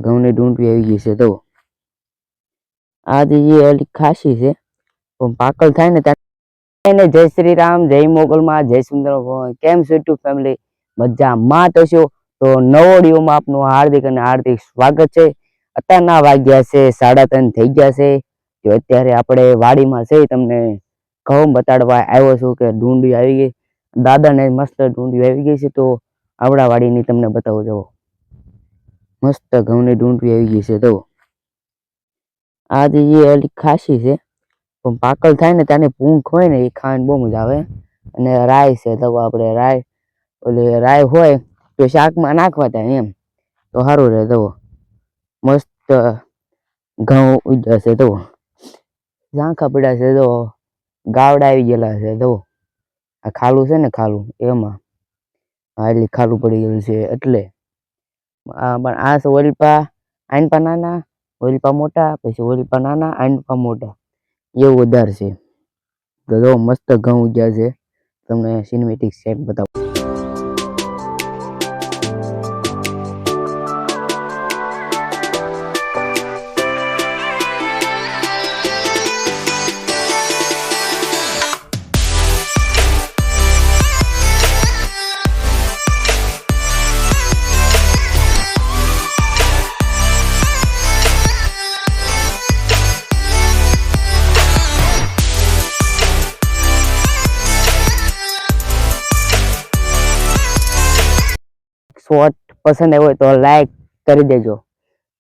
ઘઉંની ડુંટી આવી ગઈ છે. તો આ જે ખાસી છે પણ પાકલ થાય ને ત્યારે જય શ્રી રામ, જય મોગલમાં, જય સુંદર ભવન. કેમ છે યુટ્યુબ ફેમિલી? મજામાં તો છો? તો નવો વિડીયોમાં આપનું હાર્દિક અને હાર્દિક સ્વાગત છે. અત્યારના વાગ્યા છે 3:30 થઈ ગયા છે. તો અત્યારે આપણે વાડીમાં છે, તમને ઘઉં બતાડવા આવ્યો છું કે ડુંડી આવી ગઈ. દાદાને મસ્ત ડુંડી આવી ગઈ છે. તો આપણા વાડીની તમને બતાવું. જુઓ, મસ્ત ઘઉંની ડુંડી આવી ગઈ છે. તો આ જે ખાસી છે પણ પાકલ થાય ને ત્યાંની પૂંખ હોય ને એ ખાવાની બહુ મજા આવે. અને રાય છે, તો આપણે રાય હોય તો શાકમાં નાખવા થાય એમ તો સારું રહે. તો મસ્ત ઘઉં ઉગ્યા છે. તો ઝાંખા પડ્યા છે. તો ગાવડા આવી ગયેલા છે. તો આ ખાલું છે ને, ખાલું એમાં એટલી ખાલું પડી ગયેલું છે. એટલે આ છે ઓલપા, આનપા નાના, ઓલપા મોટા, પછી ઓલપા નાના, આનપા મોટા, એવું વધારે છે. તો મસ્ત ઘઉં ઉગ્યા છે. તમને સિનેમેટિક સેટ બતાવું. શોર્ટ પસંદ આવ્યો હોય તો લાઈક કરી દેજો.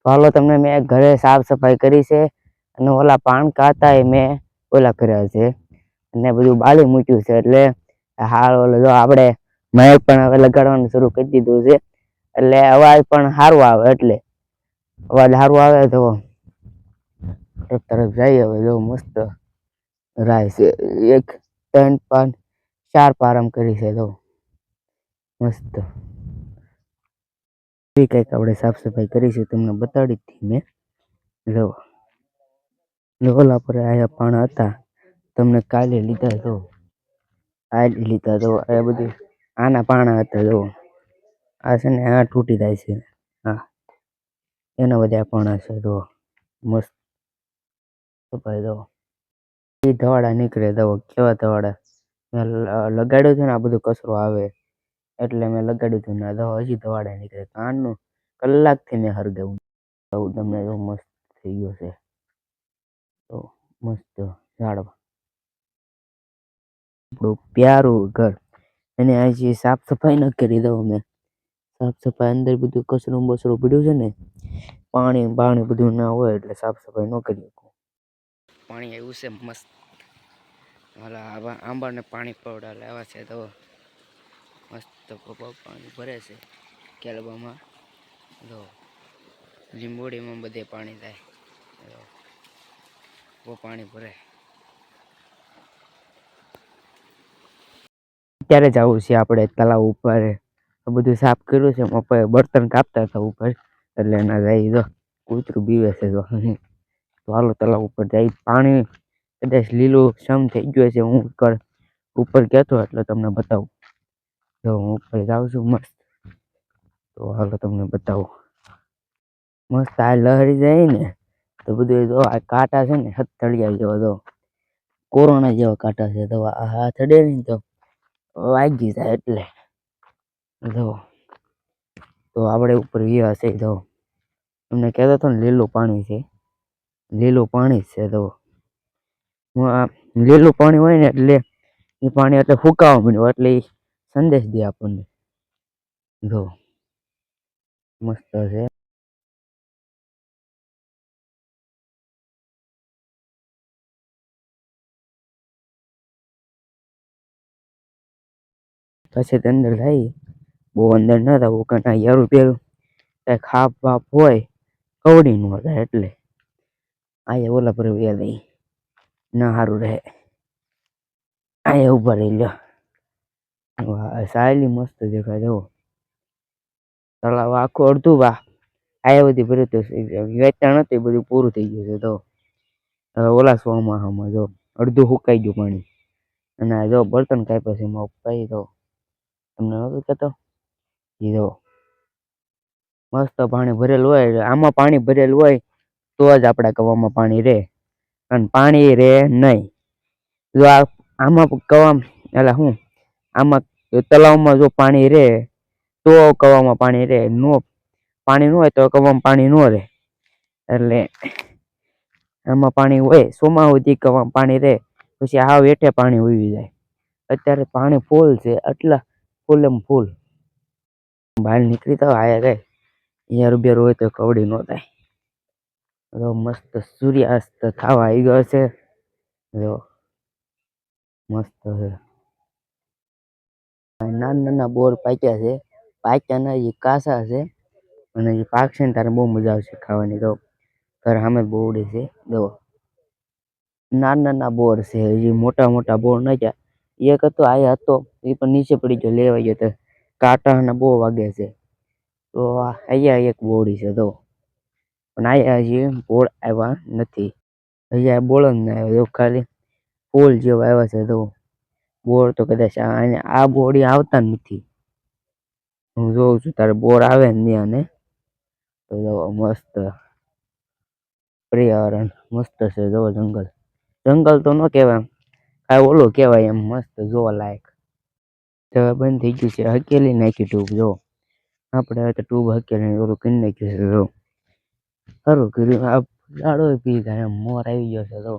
હાલો, તમને મેં ઘરે સાફ સફાઈ કરી છે અને ઓલા પાણકા હતા એ મેં ઓલા કર્યા છે અને બધું બાળી મૂક્યું છે. એટલે જો આપણે માઇક પણ હવે લગાડવાનું શરૂ કરી દીધું છે. એટલે અવાજ પણ સારું આવે. એટલે અવાજ સારું આવે તો તરફ જઈએ. હવે જો મસ્ત રાય છે. 1 3 5 4 પારમ કરી છે. તો મસ્ત કઈક આપણે સાફ સફાઈ કરી છે, તમને બતાડી હતી મેં. ઓલા પર આયા પાણા હતા, તમને કાલે લીધા. તો આ લીધા. તો આ બધી આના પાણા હતા. જો આ છે ને, આ તૂટી જાય છે. હા, એના બધા પાણા છે. તો મસ્ત સફાઈ. દો એ ધવાડા નીકળે. દો કેવા ધવાડા લગાડ્યું છે ને, આ બધું કચરો આવે એટલે મેં લગાડ્યું હતું. ના દવા હજી ધવાડા નીકળે. કાનનું કલાકથી મેં હરગાવું તમને. જો મસ્ત થઈ ગયો છે. તો મસ્ત ઝાડવા આપણું પ્યારું ઘર. એને આજે સાફ સફાઈ ન કરી. દઉં મેં સાફ સફાઈ અંદર બધું કચરું બસરું પડ્યું છે ને, પાણી બધું ના હોય એટલે સાફ સફાઈ ન કરી. પાણી આવ્યું છે મસ્ત. આંબાને પાણી પવડા લેવા છે. તો મસ્ત પાણી ભરે છે કેલબામાં. જો લીંબોડીમાં બધે પાણી થાય. બહુ પાણી ભરે. અત્યારે જવું છે આપણે તલાવ ઉપર. બધું સાફ કર્યું છે. પપ્પાએ બર્તન કાપતા હતા ઉપર, એટલે એના જાય. તો કૂતરું બીવે છે. તો હાલો તલાવ ઉપર જાય. પાણી કદાચ લીલું સમ થઈ ગયું છે. હું ઉપર ગયો એટલે તમને બતાવું. જો હું ઉપર જાઉં છું મસ્ત. તો હાલો તમને બતાવું. મસ્ત આ લહરી જાય ને તો બધું જો આ કાંટા છે ને, હથળિયા જેવા. તો કોરોના જેવા કાંટા છે. તો આ હાથ અડે ને તો વાગી જાય. એટલે તો આપણે ઉપર ગયા હશે. તો તમને કહેતો હતો ને, લીલું પાણી છે. લીલું પાણી છે. તો લીલું પાણી હોય ને એટલે એ પાણી એટલે ફૂંકાવા મળ્યું. એટલે એ સંદેશ દે આપણને. જો મસ્ત છે. પછી અંદર જાય. બહુ અંદર ના થવું, કારણ યારું પેરું કઈ ખાપ બાપ હોય કવડી નું હતા. એટલે આ ઓલા પર દઈ ના સારું રહે. આ ઉભા રહી લ્યો. સાયલી મસ્ત દેખાય. જવો તળાવ આખું અડધું આ બધી ભર્યું વેચાણ હતું એ બધું પૂરું થઈ ગયું છે. તો હવે ઓલા ચોમાસામાં જો અડધું સુકાઈ ગયું પાણી. અને જો બળતણ કાંઈ પછી એમાં ઉપાય. તો તમને નતું કહેતો. એ જો મસ્ત પાણી ભરેલું હોય એટલે આમાં પાણી ભરેલું હોય તો જ આપણા કવામાં પાણી રહે, અને પાણી રહે નહીં. જો આમાં કવામાં એટલે શું આમાં તળાવમાં જો પાણી રહે તો કવામાં પાણી રહે, નો પાણી ન હોય તો કવામાં પાણી ન રહે. એટલે આમાં પાણી હોય સોમાં સુધી કવામાં પાણી રહે, પછી હાવ હેઠે પાણી વહી જાય. અત્યારે પાણી ફૂલ છે, આટલા ફૂલ એમ ફૂલ. બહાર નીકળી તો આયા જાય યાર બેર હોય તો કવડી ન થાય. જો મસ્ત સૂર્યાસ્ત થવા આવી ગયો છે. જો મસ્ત છે. નાના નાના બોર પાક્યા છે, પાક્યા ના એ કાસા છે, અને એ પાકશે ને ત્યારે બહુ મજા આવશે ખાવાની. તો ઘર સામે બોરડી છે, જો નાના નાના બોર છે, હજી મોટા મોટા બોર ન ગયા. એક હતો આ હતો એ પણ નીચે પડી ગયો, લેવાઈ ગયો. તો કાંટા બહુ વાગે છે. તો અહીંયા એક બોરડી છે તો, પણ અહીંયા હજી બોર આવ્યા નથી. અહીંયા બોર જ ના આવ્યા, ખાલી ફૂલ જેવા આવ્યા છે. તો બોર તો કદાચ આ બોરડી આવતા નથી. હું જોઉં છું તારે બોર આવે ને ત્યાં ને તો મસ્ત પર્યાવરણ મસ્ત છે. જો જંગલ જંગલ તો ન કહેવાય, આ ઓલું કહેવાય એમ મસ્ત જોવા લાયક. તો બંધ થઈ ગયું છે, હકેલી નાખી ટ્યુબ. જો આપણે હવે તો ટ્યુબ હકેલી ઓલું કરી નાખ્યું છે. જો સારું કર્યું, આ દાડો પી જાય એમ મોર આવી ગયો છે. તો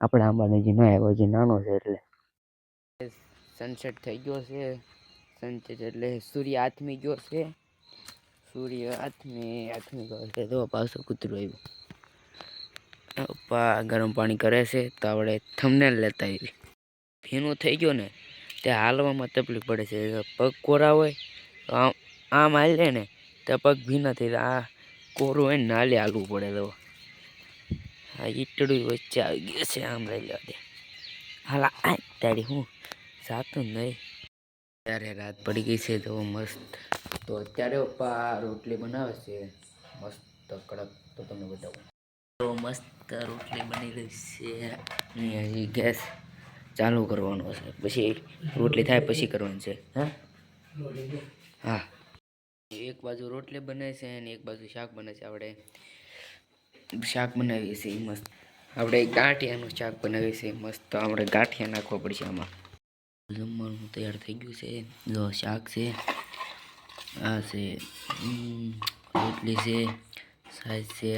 આપણે આંબા નજી ના આવ્યો, હજી નાનો છે એટલે. સનસેટ થઈ ગયો છે. સનસેટ એટલે સૂર્ય આથમી ગયો છે. સૂર્ય આથમી ગયો છે. તો પાછું કૂતરું આવ્યું. પપ્પા ગરમ પાણી કરે છે, તો આપણે થંબનેલ લેતા આવી. ભીનું થઈ ગયો ને તે હાલવામાં તકલીફ પડે છે. પગ કોરા હોય તો આમ હાલે ને તો પગ ભીના થઈ જાય. આ કોરું હોય ને નાલે હાલવું પડે. તો આ ઈટડું વચ્ચે આવી ગયું છે, આમ લઈ લેવા દે. હાલા આ તારી હું સાતું નહીં. ત્યારે રાત પડી ગઈ છે. તો મસ્ત તો અત્યારે પપ્પા રોટલી બનાવે છે મસ્ત કડક. તો તમને બતાવું. તો મસ્ત રોટલી બની રહી છે. હજી ગેસ ચાલુ કરવાનો છે, પછી રોટલી થાય પછી કરવાની છે. હા, એક બાજુ રોટલી બને છે અને એક બાજુ શાક બને છે. આપણે શાક બનાવીએ છીએ મસ્ત. આપણે ગાંઠિયાનું શાક બનાવીએ છીએ મસ્ત. આપણે ગાંઠિયા નાખવા પડશે આમાં. જમવાનું તૈયાર થઈ ગયું છે. જો શાક છે, આ છે રોટલી છે, સાઈઝ છે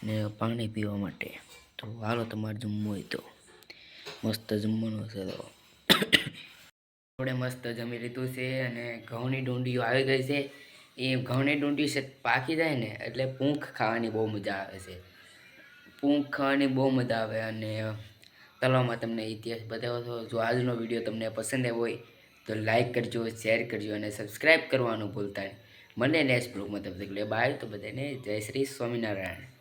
ને પાણી પીવા માટે. તો હાલો તમારે જમવું હોય તો મસ્ત જમવાનું છે. તો આપણે મસ્ત જમી લીધું છે અને ઘઉંની ડુંડીઓ આવી ગઈ છે. એ ઘઉંની ડુંડી છે પાકી જાય ને એટલે પૂંખ ખાવાની બહુ મજા આવે છે. પૂંખ ખાવાની બહુ મજા આવે. અને તળવામાં તમને ઇતિહાસ બતાવો છો. જો આજનો વિડીયો તમને પસંદ આવ્યો હોય તો લાઈક કરજો, શેર કરજો અને સબસ્ક્રાઈબ કરવાનું ભૂલતા નહીં. મને નેક્સ્ટ બ્લોગમાં તમને બાય. તો બધાને જય શ્રી સ્વામિનારાયણ.